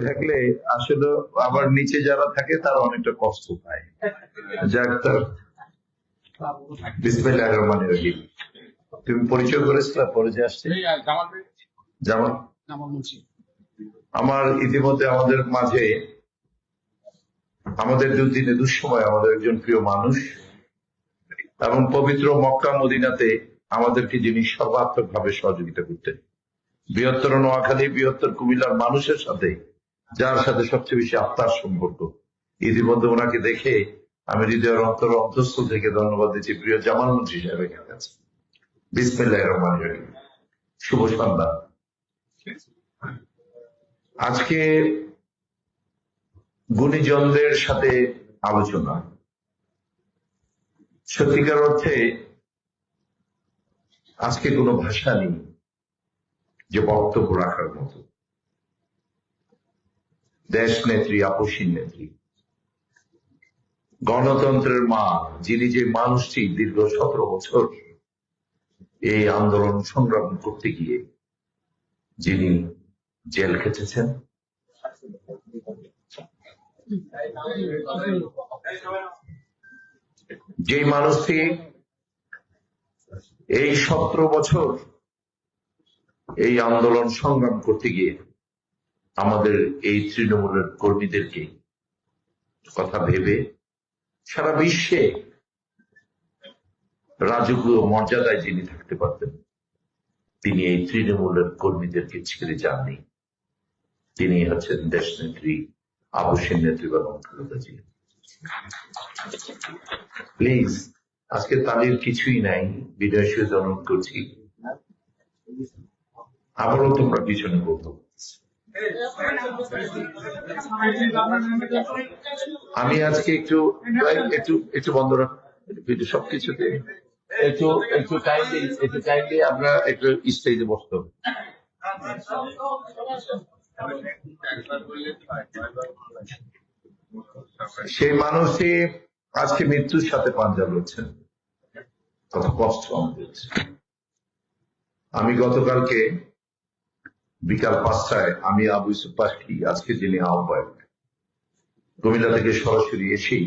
থাকলে আসলে আবার নিচে যারা থাকে তারা অনেকটা কষ্ট পায়। যাক, তার বিসমিল্লাহির রহমানির রহিম। তুমি পরিচয় করেছিলা, পরে যে আসছে জামাল। আমার ইতিমধ্যে আমাদের মাঝে, আমাদের দুদিনে দুঃসময় আমাদের একজন প্রিয় মানুষ এবং পবিত্র মক্কা মদিনাতে আমাদেরকে যিনি সর্বাত্মক ভাবে সহযোগিতা করতেন, বৃহত্তর নোয়াখালী, বৃহত্তর কুমিল্লার মানুষের সাথে যার সাথে সবচেয়ে বেশি আত্মার সম্পর্ক, ইতিমধ্যে ওনাকে দেখে আমি হৃদয়ের অন্তঃস্থল থেকে ধন্যবাদ দিচ্ছি প্রিয় জামাল মুন্সি সাহেবের কাছে। বিসমিল্লাহির রহমানির রহিম। শুভ সন্ধ্যা। আজকে গুণীজনদের সাথে আলোচনা, সত্যিকার অর্থে আজকে কোনো ভাষা নেই যে বক্তব্য রাখার মতো। দেশ নেত্রী, আপসীন নেত্রী, গণতন্ত্রের মা, যিনি যে মানুষটি দীর্ঘ 17 বছর এই আন্দোলন সংগ্রাম করতে গিয়ে যিনি জেল খেটেছেন, যে মানুষটি এই 17 বছর এই আন্দোলন সংগ্রাম করতে গিয়ে আমাদের এই তৃণমূলের কর্মীদেরকে কথা ভেবে সারা বিশ্বে রাজকীয় মর্যাদায় যিনি থাকতে পারতেন, তিনি এই তৃণমূলের কর্মীদেরকে ছেড়ে যাননি। তিনি হচ্ছেন দেশনেত্রী, আপসীন নেত্রী বেগম খালেদা জিয়া। প্লিজ, আজকে তাদের কিছুই নাই, বিনয় সহিত অনুরোধ করছি, আবারও তোমরা পিছনে বলতো। আমি আজকে একটু একটু একটু বন্ধ রাখ সবকিছুতে, একটু একটু কাইন্ডলি আমরা একটু স্টেজে বসতে হবে। সেই মানুষটি আজকে মৃত্যুর সাথে পাঞ্জা লড়ছেন, কত কষ্ট আমাদের। আমি গতকালকে বিকাল 5টায় আমি আবু ইউসুফ পাখি, আজকে যিনি আহ্বায়ক, কুমিল্লা থেকে সরাসরি এসেই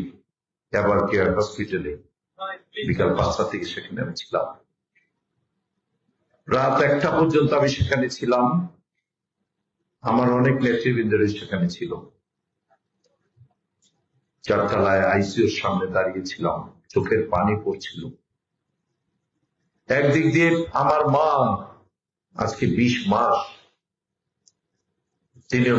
এবার কেয়ার হসপিটালে বিকাল 5টা থেকে সেখানে আমি ছিলাম। রাত 1টা পর্যন্ত আমি সেখানে ছিলাম। আমার অনেক নেতৃবৃন্দের সেখানে ছিল। 4তলায় আইসিইউর সামনে দাঁড়িয়েছিলাম, চোখের পানি পড়ছিল। একদিক দিয়ে আমার মা আজকে 20 মাস তিনিও